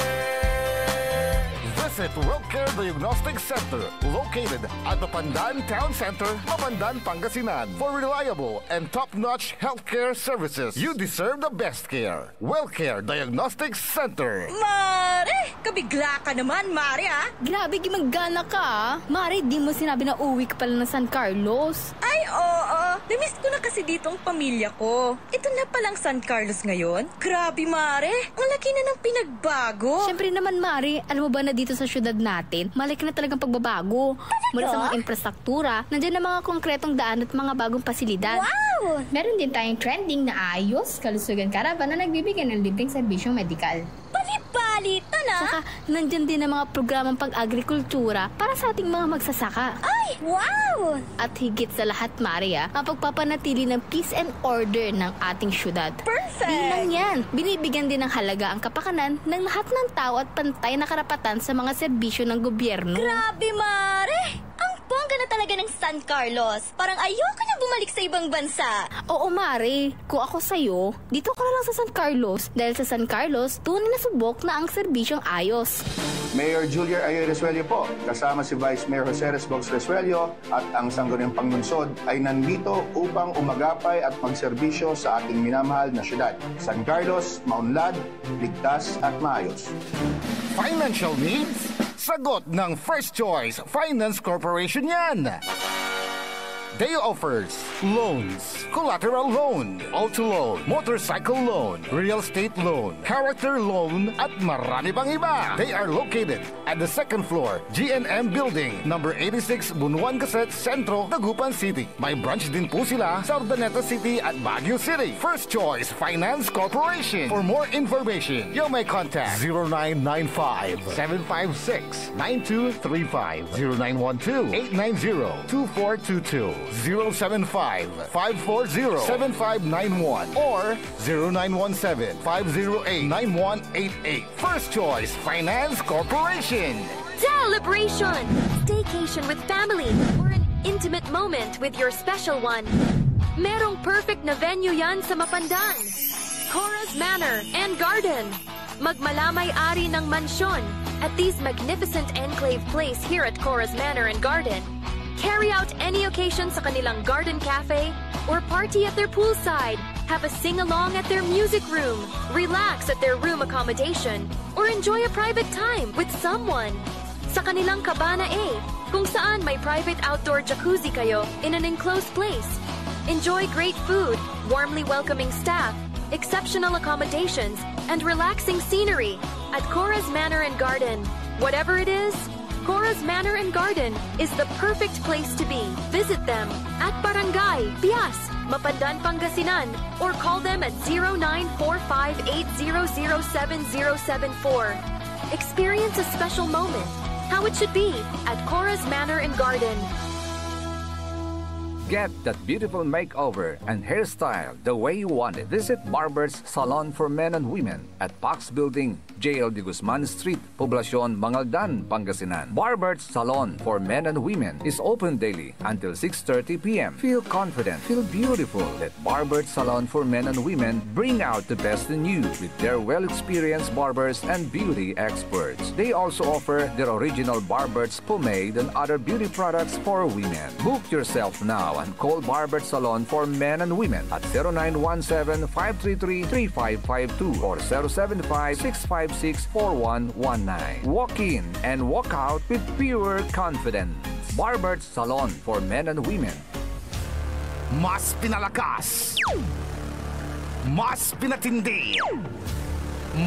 Visit WellCare Diagnostic Center, located at Mapandaan Town Center, Mapandaan, Pangasinan. For reliable and top-notch healthcare services, you deserve the best care. WellCare Diagnostic Center. Mare! Kabigla ka naman, Mare, ah! Grabe, gimagana ka, ah. Mare, di mo sinabi na uwi ka pala ng San Carlos. Ay, oo. Namiss ko na kasi dito ang pamilya ko. Ito na palang San Carlos ngayon. Grabe, Mare. Ang laki na ng pinagbago. Siyempre naman, Mare, alam mo ba na dito sa syudad natin, malaki na talagang pagbabago. Mula sa mga infrastruktura, nandiyan na mga konkretong daan at mga bagong pasilidad. Wow! Meron din tayong trending na ayos, kalusugan caravan na nagbibigay ng libreng serbisyong medikal. Palitan na! Saka, nandyan din ang mga programang pag-agrikultura para sa ating mga magsasaka. Ay, wow! At higit sa lahat, Maria, ang pagpapanatili ng peace and order ng ating syudad. Perfect! Di lang yan, binibigyan din ng halaga ang kapakanan ng lahat ng tao at pantay na karapatan sa mga serbisyo ng gobyerno. Grabe, Mare! Ang bongga na talaga ng San Carlos. Parang ayoko na bumalik sa ibang bansa. Oo, Mare. Kung ako sa'yo, dito ka na lang sa San Carlos. Dahil sa San Carlos, tunay na subok na ang serbisyong ayos. Mayor Julia Ayoy Resuello po, kasama si Vice Mayor Jose Resbox Resuello at ang Sangguniang Panglungsod ay nandito upang umagapay at magserbisyo sa ating minamahal na syudad. San Carlos, maunlad, ligtas at maayos. Financial needs? Sagot ng First Choice Finance Corporation yan! They offers loans, collateral loan, auto loan, motorcycle loan, real estate loan, character loan, at marami pang iba. They are located at the second floor, GNM Building, number 86, Bunuan Gazette, Centro, Dagupan City. May branch din po sila sa Urdaneta City at Baguio City. First Choice Finance Corporation. For more information, you may contact 0995-756-9235, 0912-890-2422. 075-540-7591 or 0917-508-9188. First Choice Finance Corporation. Celebration! Staycation with family or an intimate moment with your special one. Merong perfect na venue yan sa Mapandaan. Cora's Manor and Garden. Magmalamay-ari ng mansyon at these magnificent enclave place here at Cora's Manor and Garden. Carry out any occasion sa kanilang garden cafe or party at their poolside. Have a sing-along at their music room. Relax at their room accommodation or enjoy a private time with someone. Sa kanilang Cabana A, kung saan may private outdoor jacuzzi kayo in an enclosed place. Enjoy great food, warmly welcoming staff, exceptional accommodations, and relaxing scenery at Cora's Manor and Garden. Whatever it is, Cora's Manor and Garden is the perfect place to be. Visit them at Barangay Pias, Mapandaan, Pangasinan, or call them at 0945-800-7074. Experience a special moment, how it should be at Cora's Manor and Garden. Get that beautiful makeover and hairstyle the way you want it. Visit Barber's Salon for Men and Women at Pax Building, JL de Guzman Street, Poblacion, Mangaldan, Pangasinan. Barber's Salon for Men and Women is open daily until 6:30 p.m. Feel confident, feel beautiful. Let Barber's Salon for Men and Women bring out the best in you with their well-experienced barbers and beauty experts. They also offer their original Barber's pomade and other beauty products for women. Book yourself now and call Barber's Salon for Men and Women at 0917-533-3552 or 075-656-4119. Walk in and walk out with pure confidence. Barber's Salon for Men and Women. Mas pinalakas, mas pinatindi,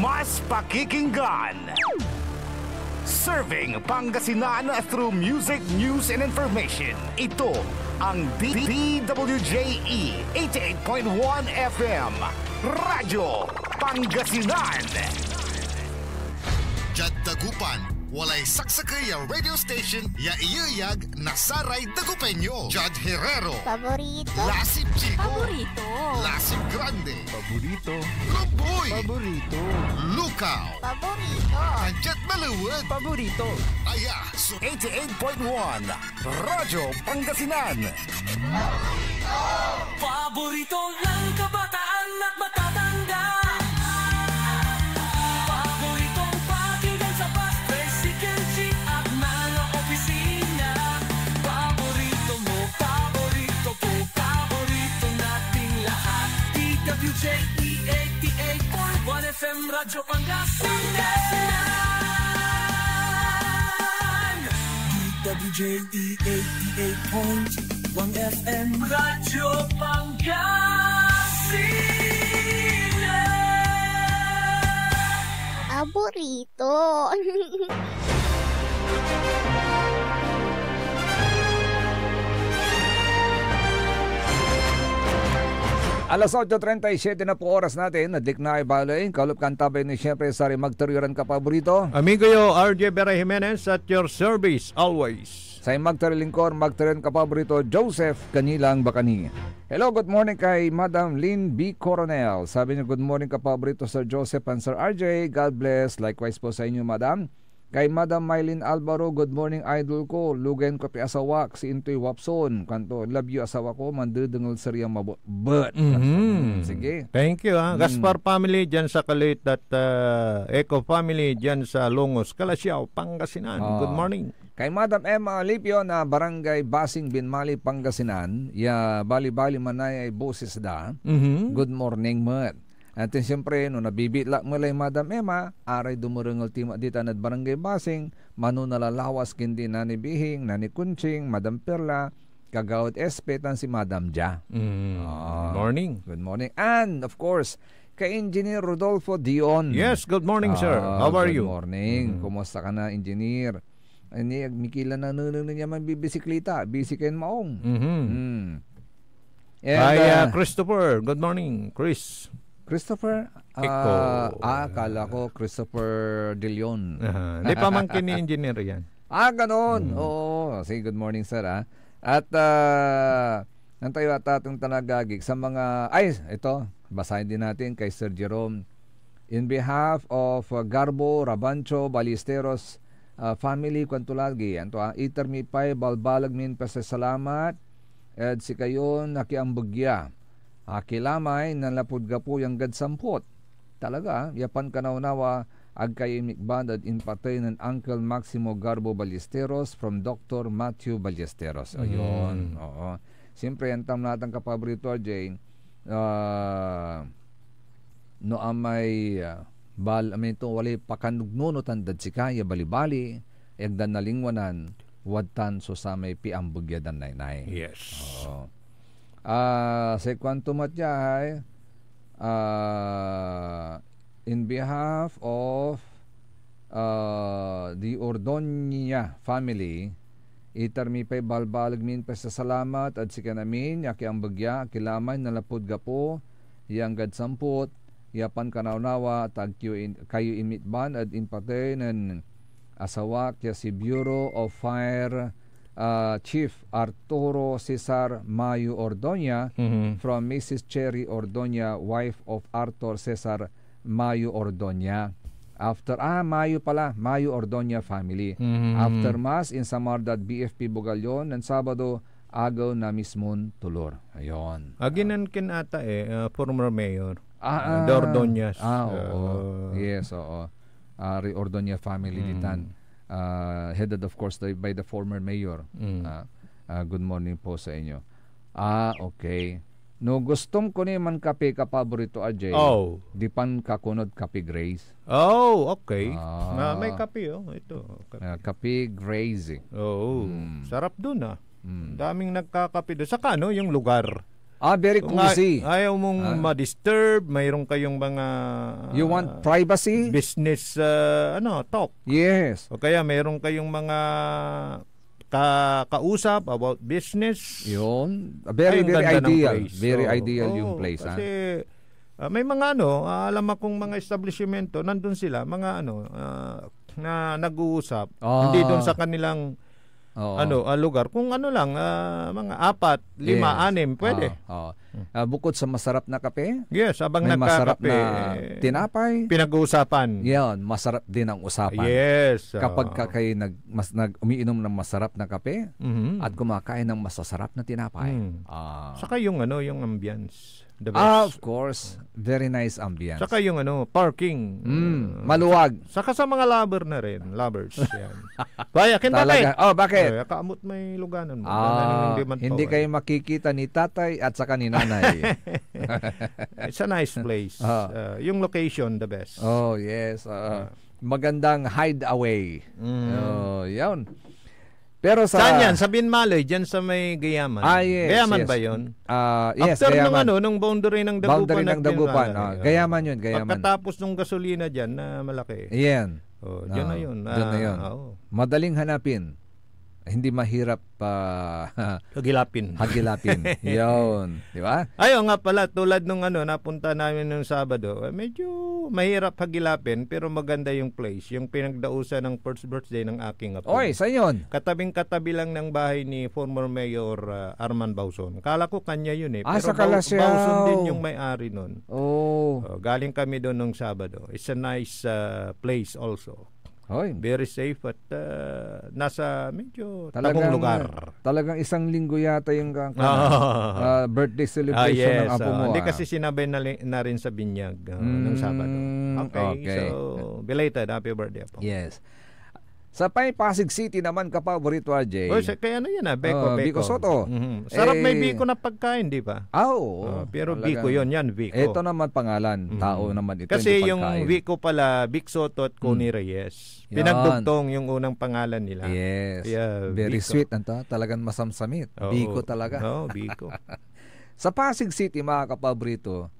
mas pakikinggan. Serving Pangasinan through music, news, and information. Ito ang DWJE 88.1 FM Radyo Pangasinan. Jad Dagupan, walay saksakay ya radio station ya iyayag nasaray Dagupeño. Jad Herrero, Paborito. Lasip Chico, Paborito. Lasip Grande, Paborito. Luboy, Paborito. Lukaw, Paborito. Anjet Maluwag, Paborito. Aya, so 88.1 Radyo Pangasinan. Paborito ng kabataan at matatanda. Paboritong pakinggan sa bus, tricycle, jeep at man. DWJE 88.1 FM Radyo Pangasinan. DWJE 88.1 FM Radyo Pangasinan. Aburrito. Alas 8:37 na po oras natin. Nadik na ibalain. Kalup kantabay ni siyempre sa magturiran ka paborito. Amigo yo, RJ Vera Jimenez at your service always. Sa magtarilingkor, magturiran ka paborito, Joseph Kanilang Bakani. Hello, good morning kay Madam Lynn B. Coronel. Sabi niyo, good morning ka paborito Sir Joseph and Sir RJ. God bless. Likewise po sa inyo, Madam. Kay Madam Mylene Alvaro, good morning idol ko. Lugen ko pi asawa si Intoy Wapson. Kanto, love you asawa ko. Mandudungol sa riyang mabot. Sige. Thank you. Gaspar family dyan sa Kalit at Eco family dyan sa Longos, Calasiao, Pangasinan. Good morning. Kay Madam Emma Alipio na Barangay Basing Binmali, Pangasinan. Ya bali-bali manay ay boses da. Good morning, Mat. At siyempre, no nabibitla mo lang Madam Emma, aray dumurungal tima dita nad Barangay Basing, mano nalalawas kindi na ni Bihing, na ni Kunching, Madam Perla, kagawad espetan si Madam Ja. Morning. Good morning. And of course, kay Engineer Rodolfo Dion. Yes, good morning sir. How are you? Good morning. Kumusta ka na, Engineer? Ani Mikila na nuno niya man bibisikleta, bisiken maong. Kaya Christopher, good morning, Chris. Christopher? Akala ko Christopher De Leon. Hindi pa mangkin ni engineer yan. Ganon. Oo. Say good morning, sir. At nantayo at atong tanagagig sa mga, ito, basahin din natin kay Sir Jerome. In behalf of Garbo, Rabancho, Ballesteros family, kwantulagi, anto itermi pay balbalag min pasasalamat at si kayon nakiambagya. Akilamay nanlapod ka po yung gadsampot. Talaga, yapan kanaunawa agkay imikband at inpatay ng Uncle Maximo Garbo Ballesteros from Dr. Matthew Ballesteros. Ayun. Oo. Siyempre, ang tam natang kapaborito, Jane, no amay ito, wali pakanugnuno tandad si kaya balibali, egdan nalingwanan, wadtan so sa may piambugya dan naynay. Yes. Oo. Sa kwanto matyahay, in behalf of the Ordonia family, itarmi pa'y balbalag min pa sa salamat at si kanamin, yaki ang bagya, kilamay nalapod gapo, yang gadsamput, yapan kanaunawa, tag kayo imitban at inpatay ng asawa kaya si Bureau of Fire Chief Arturo Cesar Mayo Ordoña from Mrs. Cherry Ordoña, wife of Arthur Cesar Mayo Ordoña. After Mayo pala, Mayo Ordoña family. After Mass in Samardad BFP Bugalion ng Sabado, agaw na mismon tulor. Ayon. Aginan kin ata former mayor. The Ordoñas. Oo. Yes, oo. Ordoña family ditan. Headed of course by the former mayor. Good morning po sa inyo. Okay. No gustom ko ni man kape ka paborito Ajay. Di pan kakunod kape Grace. Okay. May kape ito. Kape Grace. Sarap dun daming nagkakape doon. Saka yung lugar. Very cozy. Ayaw mong ma-disturb, mayroon kayong mga you want privacy? Business talk. Yes. O kaya mayroon kayong mga kausap about business. Yun. Very ideal. Very ideal yung place. Kasi may mga alam akong mga establishmento, nandun sila, mga na nag-uusap. Hindi doon sa kanilang lugar. Kung lang, mga 4, 5, 6, pwede. Bukod sa masarap na kape, yes, abang may masarap nagkakape, na tinapay, pinag-uusapan. Yan, masarap din ang usapan. Yes. Kapag kayo umiinom ng masarap na kape at kumakain ng masasarap na tinapay. Saka yung ambience. Of course. Very nice ambience. Saka yung parking. Maluwag. Saka sa mga lover na rin. Lovers. Yan. Baya, bakit? Kaamot may luganan mo. Hindi kayo makikita ni tatay at saka ni nanay. nanay. It's a nice place. Yung location, the best. Oh, yes. Magandang hideaway. Yun. Pero saan yan? Sa Binmaloy, dyan sa may Gayaman. Yes, Gayaman yes. ba yun? Yes, after Gayaman. nung boundary ng Dagupan. Boundary ng Dagupan. Gayaman yun, Gayaman. Pagkatapos ng gasolina dyan na malaki. Yan. Dyan na yun. Dyan na yun. Madaling hanapin. Hindi mahirap hagilapin. Yun. Di ba? Ayun nga pala, tulad nung napunta namin nung Sabado, medyo mahirap hagilapin pero maganda yung place. Yung pinagdausan ng first birthday ng aking apo. Oy, saan yun? Katabing-katabi lang ng bahay ni former Mayor Arman Bauson. Kala ko kanya yun eh. Pero sa Kalasyaw. Bauson din yung may-ari nun. Oh. Galing kami doon nung Sabado. It's a nice place also. Very safe at nasa medyo tagong lugar. Talagang isang linggo yata yung birthday celebration ng apo mo. Hindi kasi sinabay na rin sa binyag ng Sabado. Okay. So belated happy birthday apo. Yes. Sa Pasig City naman, kapaborito, RJ. Kaya yan Biko Soto. Sarap may Biko na pagkain, di ba? Pero talagang, Biko yan, Biko. Ito naman pangalan, tao naman ito. Kasi yung Biko pala, Vic Soto at Connie Reyes. Pinagdugtong yung unang pangalan nila. Yes. Kaya, very Biko. sweet. Talagang masamsamit. Biko talaga. Biko. Sa Pasig City, mga kapaborito,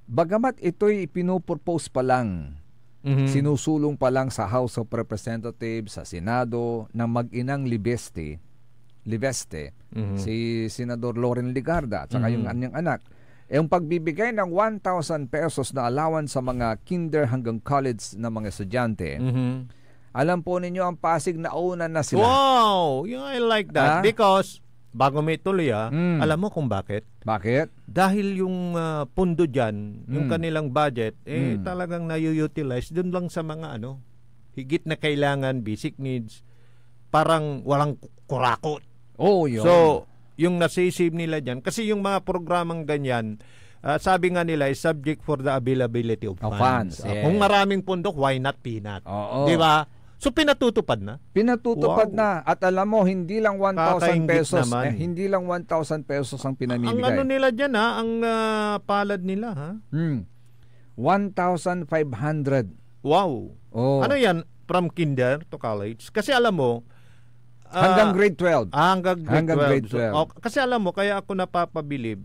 bagamat ito'y pinupropose pa lang, sinusulong pa lang sa House of Representatives, sa Senado, ng mag-inang Libeste, si Senador Loren Ligarda at saka yung kanyang anak, yung pagbibigay ng 1,000 pesos na allowance sa mga kinder hanggang college na mga estudyante. Alam po ninyo, ang Pasig nauna na sila. Wow! I like that. Because bago may tuloy alam mo kung bakit? Bakit? Dahil yung pundo dyan, yung kanilang budget, talagang na-utilize dun lang sa mga higit na kailangan, basic needs, parang walang kurakot. Yun. So, yung nasisave nila dyan, kasi yung mga programang ganyan, sabi nga nila is subject for the availability of funds. Yes. Kung maraming pundok, why not peanut? Di ba? So pinatutupad na? Pinatutupad na. At alam mo, hindi lang 1,000 pesos. Hindi lang 1,000 pesos ang pinamimigay. Ang nila dyan ang palad nila 1,500. Wow. Ano yan? From kinder to college? Kasi alam mo, hanggang grade 12. Hanggang grade 12. So, kasi alam mo, kaya ako napapabilib,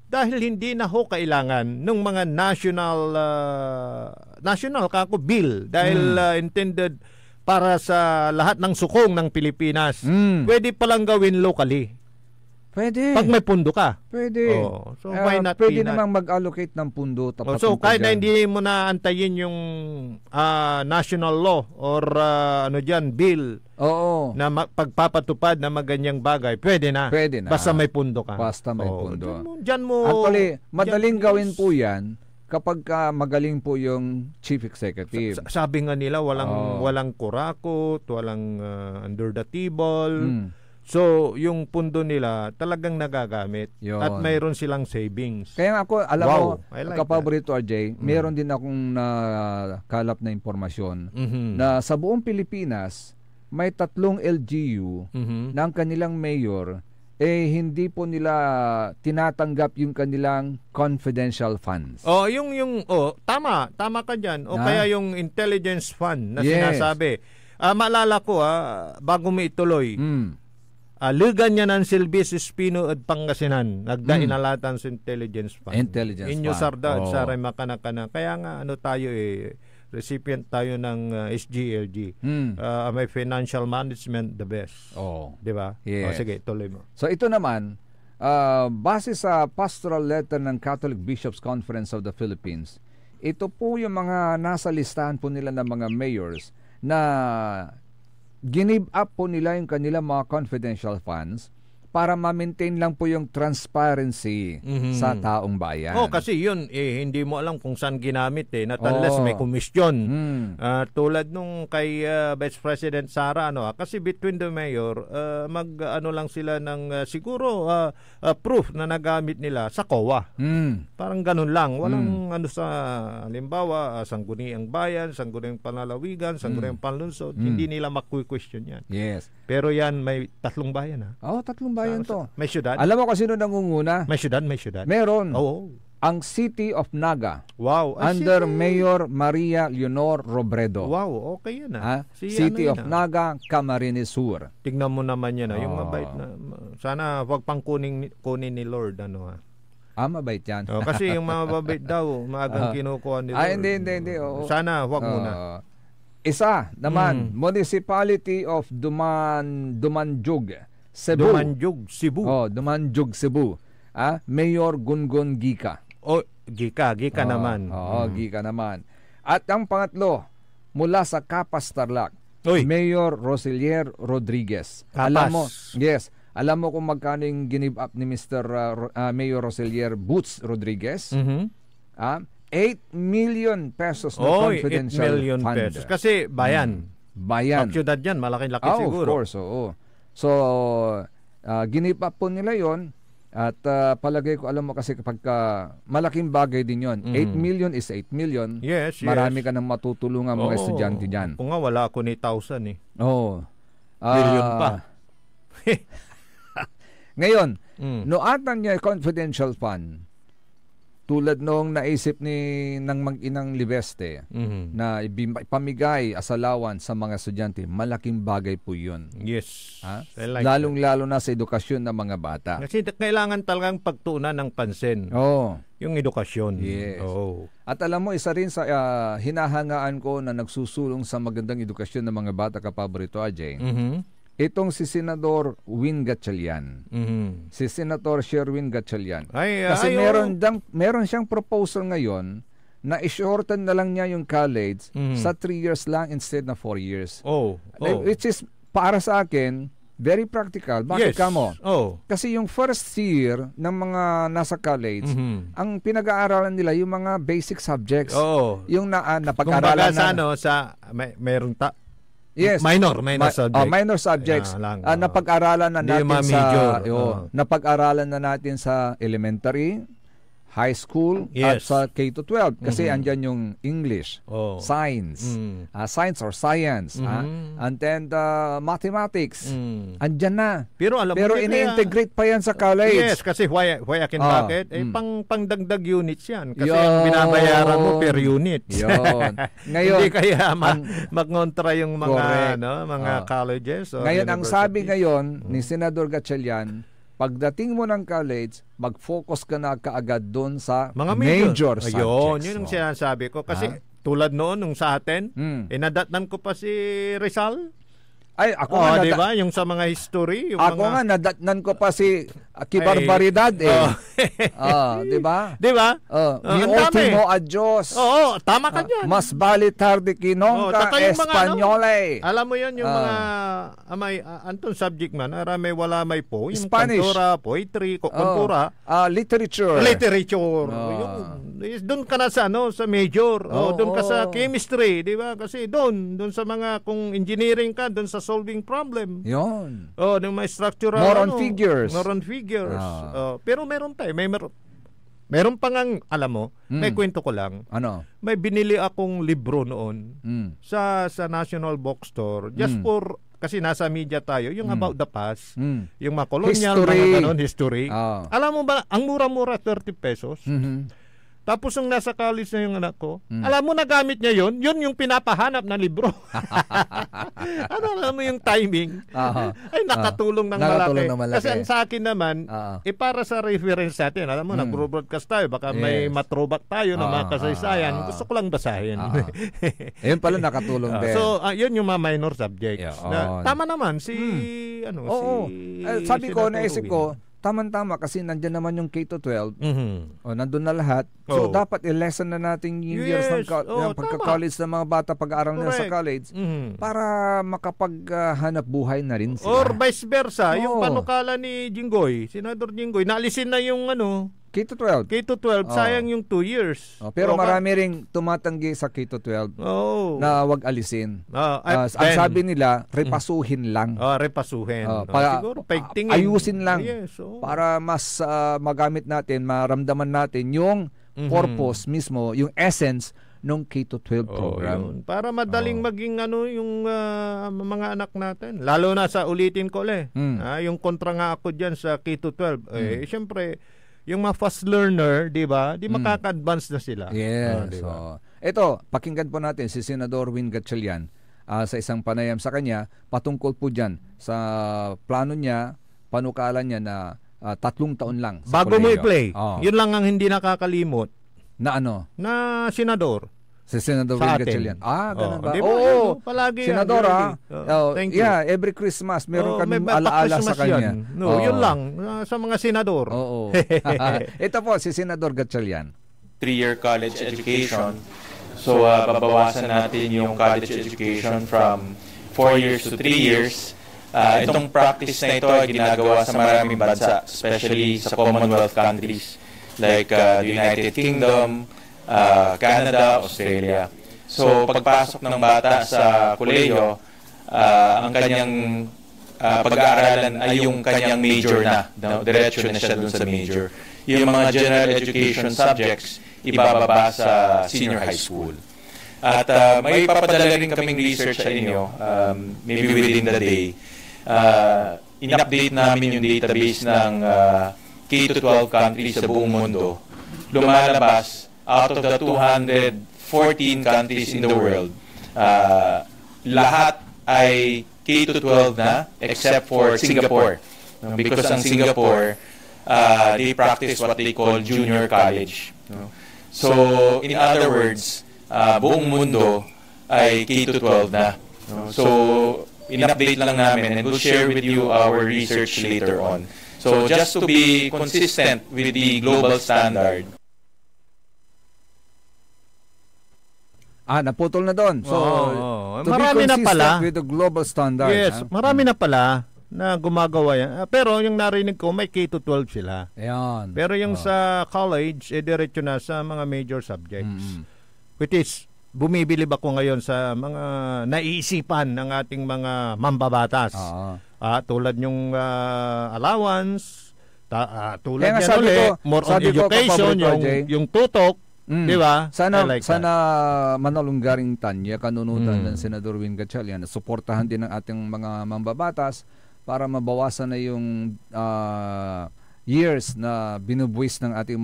dahil hindi na kailangan ng mga national kako bill dahil intended para sa lahat ng sukong ng Pilipinas. Pwede palang gawin locally. Pwede. Pag may pundo ka. Pwede. So why not pwede namang mag-allocate ng pundo. So kahit na hindi mo na antayin yung national law or bill na pagpapatupad na maganyang bagay, pwede na. Basta may pundo ka. Basta may pundo. Dyan mo, actually, madaling gawin po yan kapag magaling po yung chief executive. Sabi nga nila, walang kurakot, walang under the table. So, yung pundo nila talagang nagagamit. Yun. At mayroon silang savings. Kaya ako, alam mo, like kapaborito RJ, meron din akong nakalap na impormasyon na sa buong Pilipinas, may 3 LGU na ang kanilang mayor hindi po nila tinatanggap yung kanilang confidential funds. Tama ka diyan. Kaya yung intelligence fund na sinasabi. Maalala ko bago mo ituloy. Lugan niya ng Silvis Espino at Pangasinan. Nagdainalatan sa intelligence fund. Inyo sarda at saray makanakana. Kaya nga tayo recipient tayo ng SGLG. May financial management, the best. Di ba? Yes. Sige, tuloy mo. So ito naman, base sa pastoral letter ng Catholic Bishops Conference of the Philippines, ito po yung mga nasa listahan po nila ng mga mayors na give up po nila yung kanilang mga confidential funds para ma-maintain lang po yung transparency sa taong bayan. Kasi yun, hindi mo alam kung saan ginamit unless may komisyon. Tulad nung kay Vice President Sara, kasi between the mayor, lang sila ng siguro proof na nagamit nila sa COA. Parang ganun lang. Walang sa halimbawa, sangguniang bayan, sangguniang panlalawigan, sangguniang panlunsod. Hindi nila maku-question yan. Yes. Pero yan, may 3 bayan 3 bayan. bayan to. May syudad? Alam mo kasi sino nangunguna? May syudad, may syudad. Meron. Oo. Ang City of Naga. Wow. Under Mayor Maria Leonor Robredo. Wow, okay yun City of Naga, Camarines Sur. Tignan mo naman yan yung mabait na. Sana wag pang kunin ni Lord mabait yan. Kasi yung mga mabait daw, maagang kinukuha ni Lord. Hindi. Sana wag muna. Isa naman, Municipality of Dumanjug, Cebu. Dumanjug, Cebu. Dumanjug, Cebu. Mayor Gungun Gika. Gika naman. Gika naman. At ang pangatlo, mula sa Capas, Tarlac, Mayor Roselier Rodriguez. Capas. Alam mo kung magkano yung give up ni Mr. Mayor Roselier Boots Rodriguez? 8 million pesos na confidential 8 million fund. pesos. Kasi bayan. Bayan. Pag-syudad yan, malaki-laki siguro. Of course, oo. So, give up po nila yon. At palagay ko, alam mo kasi kapag malaking bagay din yon. 8 million is 8 million. Yes. Marami ka nang matutulungan mga estudyante dyan. Kung nga, wala ako ni 1,000 Billion pa. Ngayon, noatan niya confidential fund, tulad noong naisip ng mag-inang Libeste na ipamigay asalawan sa mga estudyante, malaking bagay po yun. Yes. Lalong-lalo na sa edukasyon ng mga bata. Kasi kailangan talagang pagtuunan ng pansin. Yung edukasyon. Yes. At alam mo, isa rin sa hinahangaan ko na nagsusulong sa magandang edukasyon ng mga bata, kapaborito Ajay, itong si Senador Win Gatchalian. Si Senator Sherwin Gatchalian. Kasi meron siyang proposal ngayon na i-shorten na lang niya yung college sa 3 years lang instead na 4 years. Which is, para sa akin, very practical. Bakit kamo? Kasi yung first year ng mga nasa college, ang pinag-aaralan nila yung mga basic subjects. Yung napag-aralan mayroong Yes. Minor subject. Minor subjects. Napag-aralan na natin napag-aralan na natin sa elementary, high school, at sa K-12. Kasi andyan yung English, science, science or science, and then mathematics. Andyan na. Pero ini-integrate pa yan sa college. Yes, kasi why akin bakit? Pangdagdag units yan. Kasi ang binabayaran mo per unit. Ngayon, hindi kaya mag-ngontra yung mga mga colleges. Ngayon, ang sabi ngayon ni Senador Gatchalian, pagdating mo ng college, mag-focus ka na kaagad doon sa mga major subjects. Yun ang sinasabi ko. Kasi tulad noon, nung sa atin, nadatnan ko pa si Rizal. Ako nga diba? Yung sa mga history. Nga, nadatnan ko pa si Kibarbaridad diba? Diba? Mi ultimo adios. Tama ka dyan. Mas bali tarde que nunca, Espanyole. Alam mo yun, yung mga antong subject man, wala may po. Yung Spanish. Kantura, poetry, kultura. Literature. Doon ka na sa major. Doon ka sa chemistry, diba? Kasi doon sa mga, kung engineering ka, doon sa solving problem. Yun. Yung may structural. More on figures. Pero meron pa meron pa ngang, alam mo, may kwento ko lang. Ano? May binili akong libro noon sa National Bookstore just for, kasi nasa media tayo, yung about the past, yung mga colonial, history. Alam mo ba, ang mura-mura, 30 pesos. Tapos nung nasa college na yung anak ko, alam mo, nagamit niya yun yung pinapahanap na libro. Alam mo yung timing? Nakatulong ng malaki. Kasi ang sa akin naman, para sa reference natin, alam mo, nag-broadcast tayo, baka may matrobak tayo ng mga kasaysayan. Gusto ko lang basahin. Ayun pala, nakatulong din. So, yun yung mga minor subjects. Tama naman, sabi ko, naisip ko, tama-tama kasi nandiyan naman yung K-12. Nandun na lahat. So, dapat i-lesson na natin yung years ng pagka-college ng mga bata pag-aaral nila sa college para makapaghanap buhay na rin sila. Or vice versa, yung panukala ni Jinggoy, Senador Jinggoy, naalisin na yung K-12. Sayang yung 2 years. Pero marami ring tumatanggi sa K-12 na wag alisin. Ang sabi nila, repasuhin lang. Repasuhin. Siguro, ayusin lang. Para mas magamit natin, maramdaman natin yung purpose mismo, yung essence nung K-12 program. Yun. Para madaling maging yung mga anak natin. Lalo na sa ulitin ko yung kontra nga ako dyan sa K-12. Siyempre, yung mga fast learner, di ba? Di makaka-advance na sila. Yes. Diba? Ito, pakinggan po natin si Senador Win Gatchalian sa isang panayam sa kanya patungkol po dyan sa plano niya, panukalan niya na 3 taon lang sa bago kolehiyo. mo i-play, yun lang ang hindi nakakalimot. Na ano? Na senador. Si Senador Win Gatchalian. Ganun ba? Diba? Palagi Senador, thank you. Yeah, every Christmas meron kami alaala sa kanya. Yun lang sa mga senador. Ito po si Senador Gatchalian. 3-year college education. So, babawasan natin yung college education from 4 years to 3 years. Itong practice na ito ay ginagawa sa maraming bansa, especially sa Commonwealth countries like the United Kingdom, Canada, Australia. So, pagpasok ng bata sa kolehiyo, ang kanyang pag-aaralan ay yung kanyang major na. Diretso na siya dun sa major. Yung mga general education subjects, ibababa sa senior high school. At may papadala rin kaming research sa inyo, maybe within the day. In-update namin yung database ng K-12 countries sa buong mundo. Lumalabas, out of the 214 countries in the world, lahat ay K-12 na except for Singapore. Because ang Singapore, they practice what they call junior college. So, in other words, buong mundo ay K-12 na. So, in-update lang namin and we'll share with you our research later on. So, just to be consistent with the global standard. Naputol na doon. So, to marami be na pala with the global standard. Yes, marami na pala na gumagawa yan. Pero yung narinig ko, may K-12 sila. Ayan. Pero yung sa college, diretso na sa mga major subjects. Which is, bumibilib ako ngayon sa mga naiisipan ng ating mga mambabatas. Tulad yung allowance, tulad yan ulit, more on education, yung tutok, di ba? Sana manalunggaring tanya kanunutan ng Senador Win Gatchalian na suportahan din ng ating mga mambabatas para mabawasan na yung years na binubuwis ng ating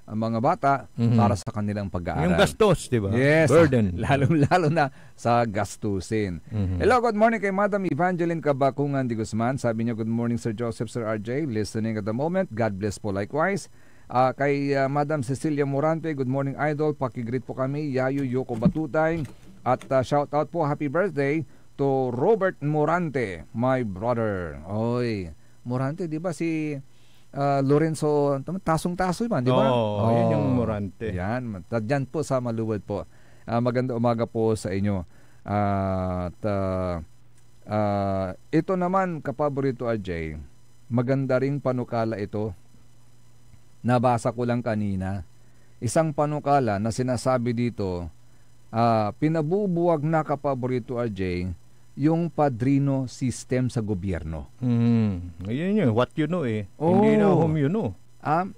mga bata para sa kanilang pag-aaral. Yung gastos, di ba? Yes. Burden. Lalo na sa gastusin. Hello, good morning kay Madam Evangeline Cabakungan de Guzman. Sabi niya, good morning Sir Joseph, Sir RJ. Listening at the moment. God bless po likewise. Kay Madam Cecilia Morante, good morning idol. Pakigreet po kami. Yayu Yoko Batutay. At shout out po, happy birthday to Robert Morante, my brother. Oy, Morante, di ba si Lorenzo, tasong-taso ba, di ba? Yun yung Morante. Yan, dyan po sa Maluwad po. Maganda umaga po sa inyo. At ito naman, kapaborito RJ, maganda ring panukala ito. Nabasa ko lang kanina. Isang panukala na sinasabi dito, pinabubuwag na kapaborito RJ, yung padrino system sa gobyerno. Ayun yun, what you know hindi na whom you know.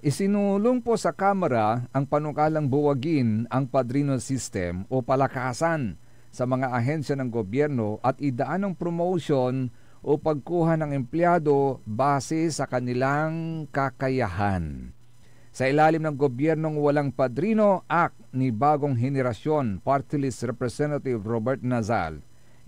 Isinulong po sa Kamara ang panukalang buwagin ang padrino system o palakasan sa mga ahensya ng gobyerno at idaan ng promotion o pagkuha ng empleyado base sa kanilang kakayahan. Sa ilalim ng gobyernong walang padrino Act ni Bagong Henerasyon, Party List Representative Robert Nazal,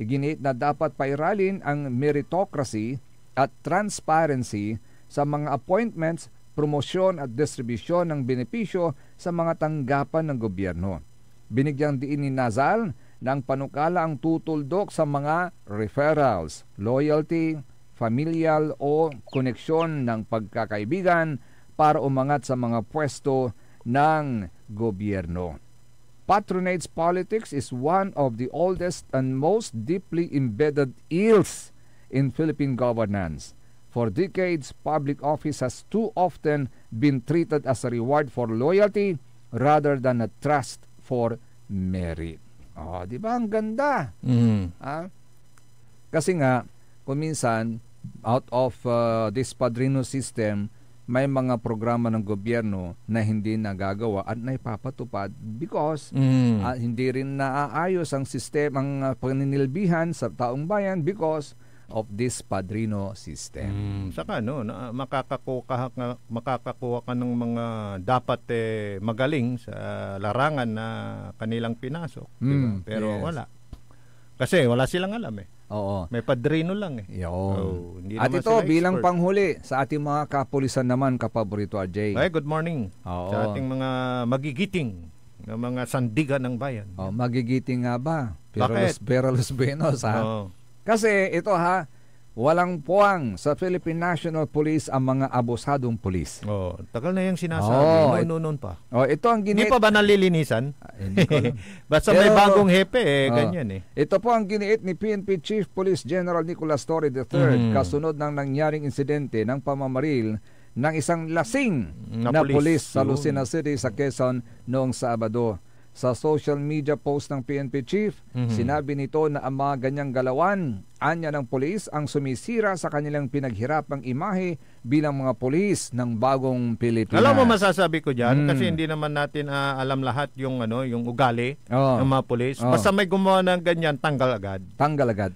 iginiit na dapat pairalin ang meritocracy at transparency sa mga appointments, promosyon at distribusyon ng benepisyo sa mga tanggapan ng gobyerno. Binigyang diin ni Nazal na ang panukala ang tutuldok sa mga referrals, loyalty, familial o koneksyon ng pagkakaibigan para umangat sa mga pwesto ng gobyerno. Patronage politics is one of the oldest and most deeply embedded ills in Philippine governance. For decades, public office has too often been treated as a reward for loyalty rather than a trust for merit. Di ba? Ang ganda. Kasi nga, kung minsan, out of this padrino system, may mga programa ng gobyerno na hindi nagagawa at naipapatupad because hindi rin naaayos ang sistemang paninilbihan sa taong bayan because of this padrino system. Saka makakakuha ka ng mga dapat magaling sa larangan na kanilang pinasok. Diba? Pero wala. Kasi wala silang alam Oo. May padrino lang At ito bilang panghuli sa ating mga kapulisan naman, kapaborito RJ. Good morning sa ating mga magigiting na mga sandigan ng bayan. Magigiting nga ba? Pero Los Buenos Kasi ito walang puwang sa Philippine National Police ang mga abusadong pulis. Tagal na yung sinasabi. Noon pa. Ito ang Hindi pa ba nalilinisan? Basta may bagong hepe, ganyan Ito po ang giniit ni PNP Chief Police General Nicolas Torre III kasunod ng nangyaring insidente ng pamamaril ng isang lasing na pulis sa Lucena City sa Quezon noong Sabado. Sa social media post ng PNP Chief, sinabi nito na ang mga ganyang galawan, anya ng pulis ang sumisira sa kanilang pinaghirapang imahe bilang mga pulis ng bagong Pilipinas. Alam mo masasabi ko diyan kasi hindi naman natin alam lahat yung ugali ng mga pulis. Basta may gumawa ng ganyan, tanggal agad.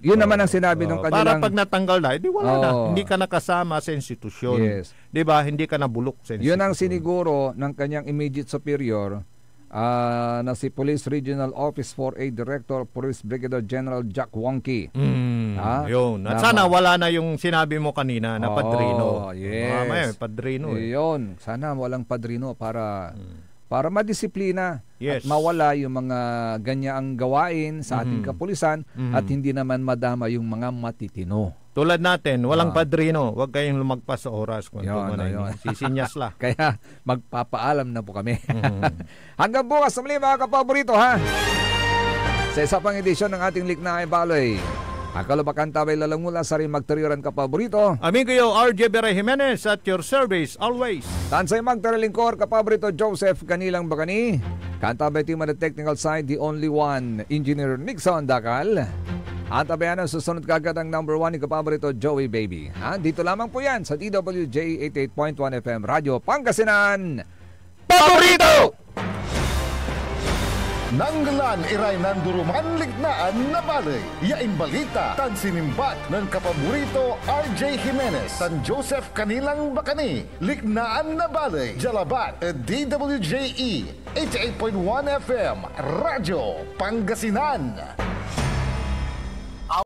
Yun naman ang sinabi ng kanilang... Para pag natanggal na, edi wala na. Hindi ka nakasama sa institusyon. Yes. 'Di ba? Hindi ka nabulok sa institusyon. Yun ang siniguro ng kanyang immediate superior na si Police Regional Office 4A Director Police Brigadier General Jack Wonky. Yun. At sana wala na yung sinabi mo kanina na padrino. Yes. Padrino. Yun. Sana walang padrino para madisiplina at mawala yung mga ganyaang gawain sa ating kapulisan at hindi naman madama yung mga matitino. Tulad natin, walang padrino. Huwag kayong lumagpas sa oras. Sisinyas lang. Kaya magpapaalam na po kami. Hanggang bukas sa muli mga kapaborito sa isa pang edisyon ng ating Liknaay Baloy. Ang kalubakan tabay lalamula sa rin magtariran kapaborito. Amigo yo, RJ Beray Jimenez at your service always. Tansay magtaralingkor kapaborito Joseph Kanilang Bakani. Kantabay team on the technical side, the only one, Engineer Nixon Dakal. At abayan ang susunod kagad ang number 1 ni kapaborito Joey Baby. Dito lamang po yan sa DWJ 88.1 FM Radio Pangasinan. Paborito! Nanggalan iray nanduruman lignaan na balay. Yain balita tan sinimbat ng kapaborito RJ Jimenez tan Joseph Kanilang Bakani. Lignaan na balay. Jalabat DWJE 88.1 FM Radio Pangasinan.